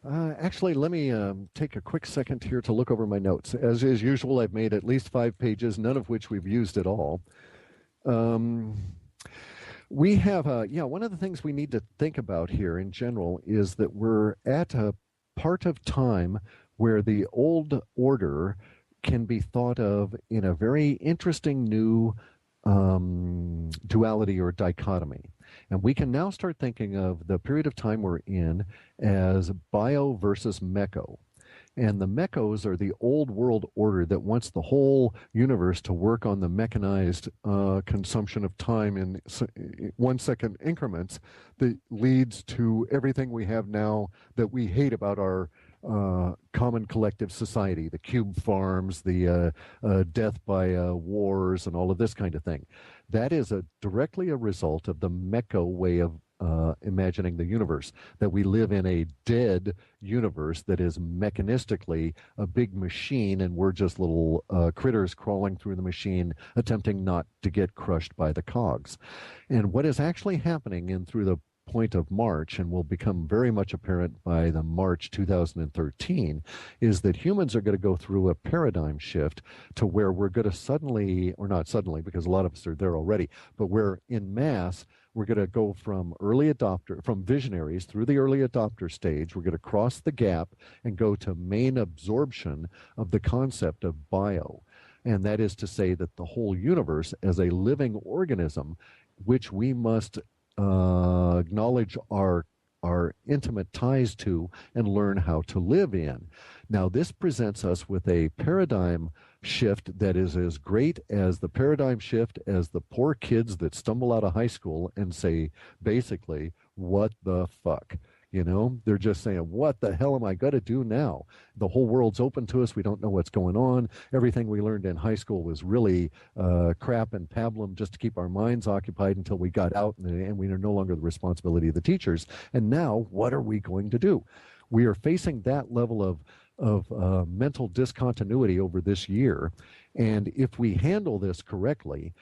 Actually, let me take a quick second here to look over my notes. As is usual, I've made at least 5 pages, none of which we've used at all. Um, we have, one of the things we need to think about here in general is that we're at a part of time where the old order can be thought of in a very interesting new duality or dichotomy. And we can now start thinking of the period of time we're in as bio versus mecho. And the mechos are the old world order that wants the whole universe to work on the mechanized consumption of time in 1 second increments that leads to everything we have now that we hate about our common collective society, the cube farms, the death by wars, and all of this kind of thing. That is directly a result of the mecho way of imagining the universe, that we live in a dead universe that is mechanistically a big machine, and we're just little critters crawling through the machine, attempting not to get crushed by the cogs. And what is actually happening in through the point of March, and will become very much apparent by the March 2013, is that humans are going to go through a paradigm shift to where we're going to suddenly, or not suddenly, because a lot of us are there already, but we're in mass, we're going to go from from visionaries through the early adopter stage. We're going to cross the gap and go to main absorption of the concept of bio. And that is to say that the whole universe as a living organism, which we must acknowledge our intimate ties to and learn how to live in. Now, this presents us with a paradigm shift that is as great as the paradigm shift as the poor kids that stumble out of high school and say, basically, what the fuck? You know, they're just saying, what the hell am I going to do now? The whole world's open to us. We don't know what's going on. Everything we learned in high school was really crap and pablum just to keep our minds occupied until we got out and we are no longer the responsibility of the teachers. And now, what are we going to do? We are facing that level of mental discontinuity over this year. And if we handle this correctly,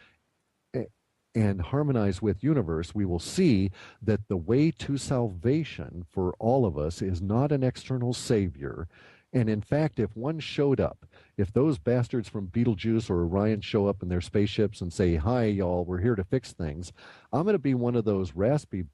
and harmonize with universe, we will see that the way to salvation for all of us is not an external savior. And in fact, if one showed up, if those bastards from Betelgeuse or Orion show up in their spaceships and say, hi, y'all, we're here to fix things, I'm going to be one of those raspy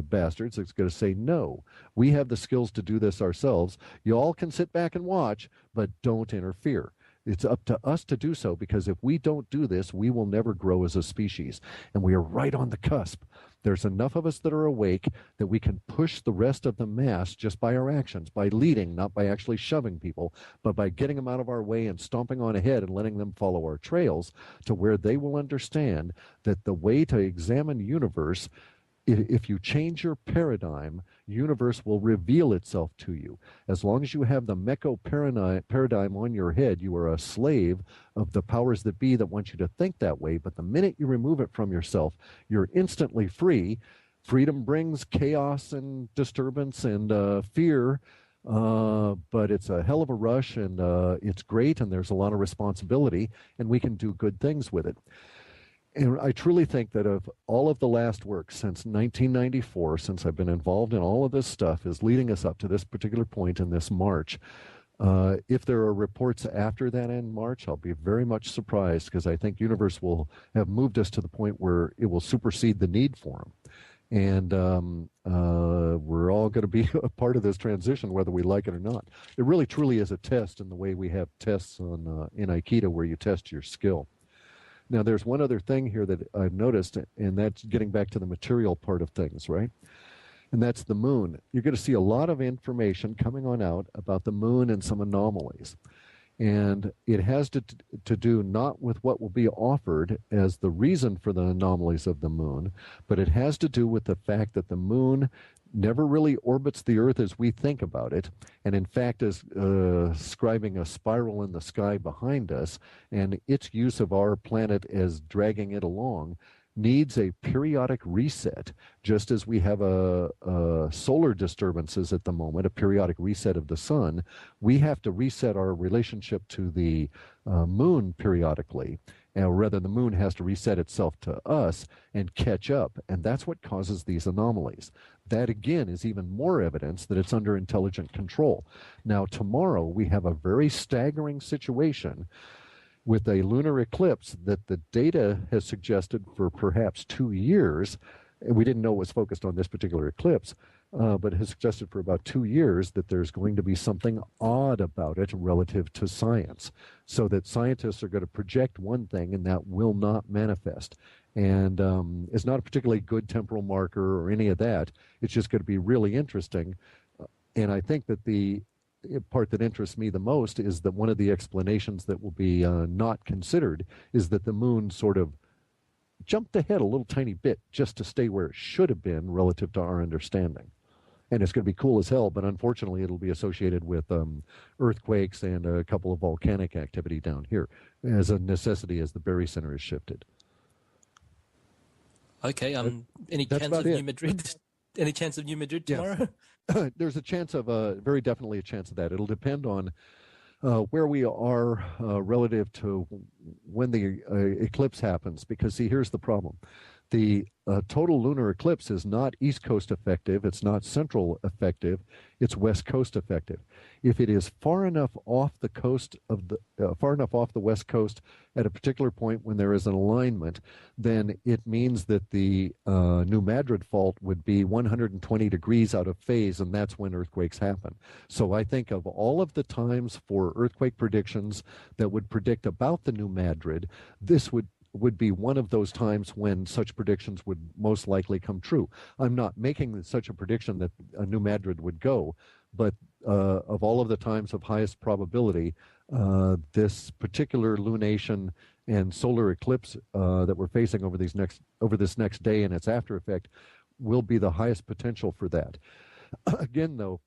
bastards that's going to say, no, we have the skills to do this ourselves. You all can sit back and watch, but don't interfere. It's up to us to do so, because if we don't do this, we will never grow as a species. And we are right on the cusp. There's enough of us that are awake that we can push the rest of the mass just by our actions, by leading, not by actually shoving people, but by getting them out of our way and stomping on ahead and letting them follow our trails to where they will understand that the way to examine universe, if you change your paradigm, universe will reveal itself to you. As long as you have the mecho paradigm on your head, you are a slave of the powers that be that want you to think that way. But the minute you remove it from yourself, you're instantly free. Freedom brings chaos and disturbance and fear, but it's a hell of a rush, and it's great, and there's a lot of responsibility, and we can do good things with it. And I truly think that of all of the last work since 1994, since I've been involved in all of this stuff, is leading us up to this particular point in this March. If there are reports after that in March, I'll be very much surprised, because I think universe will have moved us to the point where it will supersede the need for them. And we're all going to be a part of this transition, whether we like it or not. It really, truly is a test in the way we have tests on in Aikido, where you test your skill. Now, there's one other thing here that I've noticed, and that's getting back to the material part of things, right? And that's the moon. You're going to see a lot of information coming on out about the moon and some anomalies. And it has to do not with what will be offered as the reason for the anomalies of the moon, but it has to do with the fact that the moon never really orbits the Earth as we think about it, and in fact is scribing a spiral in the sky behind us, and its use of our planet as dragging it along needs a periodic reset, just as we have a solar disturbances at the moment, a periodic reset of the sun. We have to reset our relationship to the moon periodically, rather the moon has to reset itself to us and catch up, and that's what causes these anomalies. That again is even more evidence that it's under intelligent control. Now tomorrow we have a very staggering situation with a lunar eclipse that the data has suggested for perhaps 2 years. We didn't know it was focused on this particular eclipse, but has suggested for about 2 years that there's going to be something odd about it relative to science, so that scientists are going to project one thing and that will not manifest. And it's not a particularly good temporal marker or any of that. It's just going to be really interesting. And I think that the part that interests me the most is that one of the explanations that will be not considered is that the moon sort of jumped ahead a little tiny bit just to stay where it should have been relative to our understanding. And it's going to be cool as hell, but unfortunately it'll be associated with earthquakes and a couple of volcanic activity down here as a necessity as the Berry Center is shifted. Okay, any chance of New Madrid? Any chance of New Madrid tomorrow? Yes. There's a chance of, very definitely a chance of that. It'll depend on where we are relative to when the eclipse happens, because see, here's the problem. The total lunar eclipse is not East Coast effective, it's not Central effective, it's West Coast effective. If it is far enough off the coast of the far enough off the West Coast at a particular point when there is an alignment, then it means that the New Madrid fault would be 120 degrees out of phase, and that's when earthquakes happen. So I think of all of the times for earthquake predictions that would predict about the New Madrid, this would be one of those times when such predictions would most likely come true. I'm not making such a prediction that a New Madrid would go, but of all of the times of highest probability, this particular lunation and solar eclipse that we're facing over this next day and its after effect will be the highest potential for that. Again, though,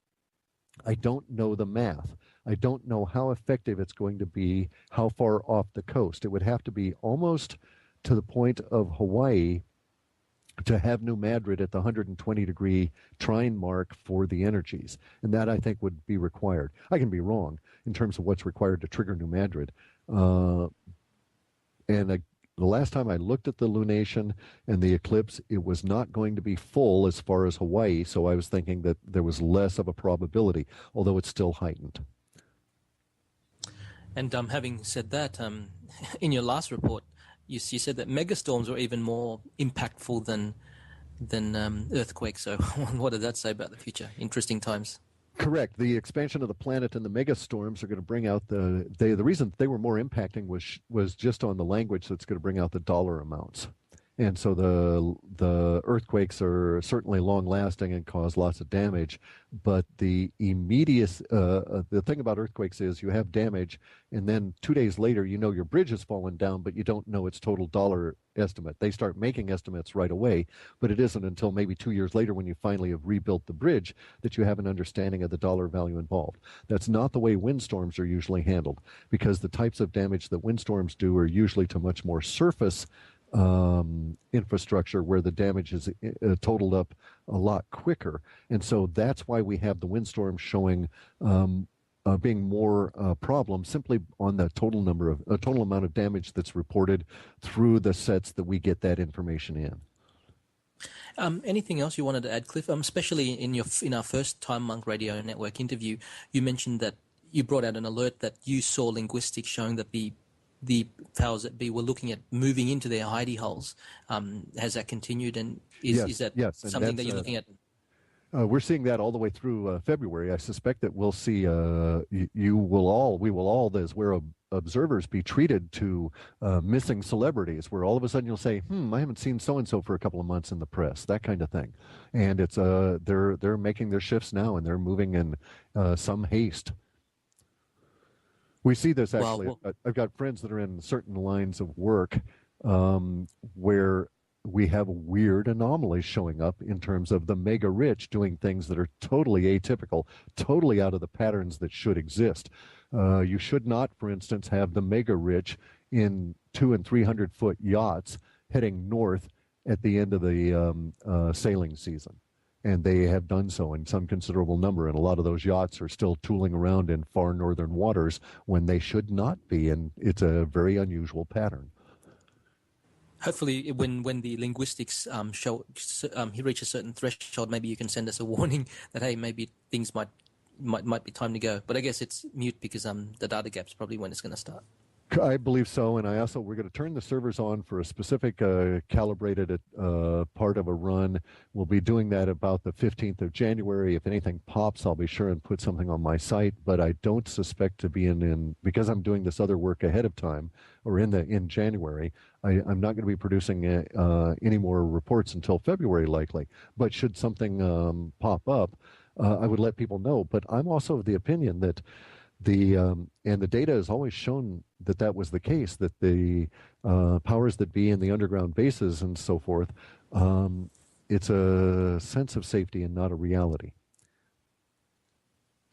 I don't know the math. I don't know how effective it's going to be, how far off the coast. It would have to be almost to the point of Hawaii to have New Madrid at the 120-degree trine mark for the energies. And that, I think, would be required. I can be wrong in terms of what's required to trigger New Madrid. The last time I looked at the lunation and the eclipse, it was not going to be full as far as Hawaii, so I was thinking that there was less of a probability, although it's still heightened. And having said that, in your last report, you said that megastorms are even more impactful than earthquakes. So what did that say about the future? Interesting times. Correct. The expansion of the planet and the megastorms are going to bring out the reason they were more impacting was just on the language that's going to bring out the dollar amounts. And so the earthquakes are certainly long lasting and cause lots of damage, but the immediate the thing about earthquakes is you have damage, and then 2 days later you know your bridge has fallen down, but you don't know its total dollar estimate. They start making estimates right away, but it isn't until maybe 2 years later when you finally have rebuilt the bridge that you have an understanding of the dollar value involved. That's not the way windstorms are usually handled, because the types of damage that windstorms do are usually to much more surface infrastructure where the damage is totaled up a lot quicker. And so that's why we have the windstorm showing being more problem simply on the total amount of damage that's reported through the sets that we get that information in. Anything else you wanted to add, Cliff? Especially in our first Time Monk Radio Network interview, you mentioned that you brought out an alert that you saw linguistics showing that the powers that be were looking at moving into their hidey holes. Has that continued, and is that something that you're looking at? We're seeing that all the way through February. I suspect that we'll see. We will all, as we're observers, be treated to missing celebrities, where all of a sudden you'll say, I haven't seen so and so for a couple of months in the press, that kind of thing. And it's they're making their shifts now, and they're moving in some haste. We see this actually. I've got friends that are in certain lines of work where we have weird anomalies showing up in terms of the mega rich doing things that are totally atypical, totally out of the patterns that should exist. You should not, for instance, have the mega rich in 200 and 300 foot yachts heading north at the end of the sailing season. And they have done so in some considerable number. And a lot of those yachts are still tooling around in far northern waters when they should not be. And it's a very unusual pattern. hopefully when the linguistics he reaches a certain threshold, maybe you can send us a warning that, hey, maybe things might be time to go. But I guess it's mute because the data gap's probably when it's going to start. I believe so, and we're going to turn the servers on for a specific calibrated part of a run. We'll be doing that about the 15th of January. If anything pops, I'll be sure and put something on my site, but I don't suspect to be in because I'm doing this other work ahead of time, or in January. I'm not going to be producing any more reports until February likely, but should something pop up, I would let people know. But I'm also of the opinion that and the data has always shown that was the case, that the powers that be in the underground bases and so forth, it's a sense of safety and not a reality.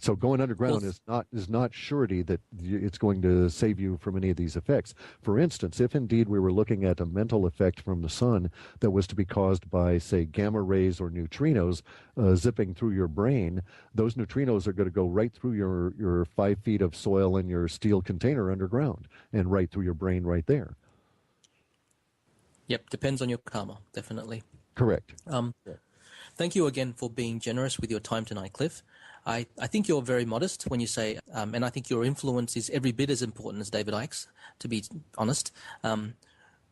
So going underground is not surety that it's going to save you from any of these effects. For instance, if indeed we were looking at a mental effect from the sun that was to be caused by, say, gamma rays or neutrinos zipping through your brain, those neutrinos are going to go right through your 5 feet of soil and your steel container underground and right through your brain right there. Yep, depends on your karma, definitely. Correct. Thank you again for being generous with your time tonight, Cliff. I think you're very modest when you say, and I think your influence is every bit as important as David Icke's, to be honest.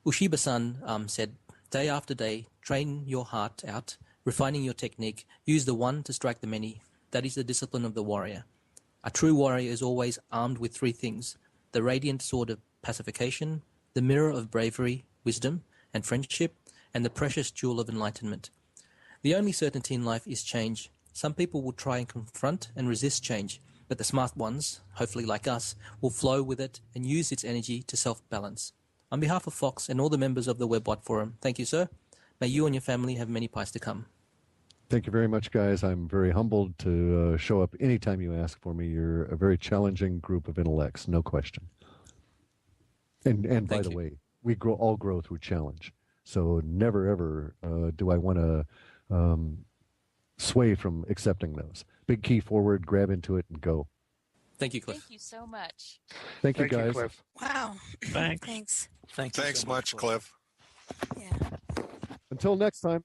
Ushiba-san said, day after day, train your heart out, refining your technique, use the one to strike the many. That is the discipline of the warrior. A true warrior is always armed with 3 things: the radiant sword of pacification, the mirror of bravery, wisdom, and friendship, and the precious jewel of enlightenment. The only certainty in life is change. Some people will try and confront and resist change, but the smart ones, hopefully like us, will flow with it and use its energy to self-balance. On behalf of Fox and all the members of the WebBot Forum, thank you, sir. May you and your family have many pies to come. Thank you very much, guys. I'm very humbled to show up anytime you ask for me. You're a very challenging group of intellects, no question. And by the way, we all grow through challenge. So never, ever do I want to sway from accepting those. Big key forward, grab into it, and go. Thank you, Cliff. Thank you so much. Thank you, guys. Cliff. Wow. Thanks. Thanks. Thanks much, Cliff. Yeah. Until next time.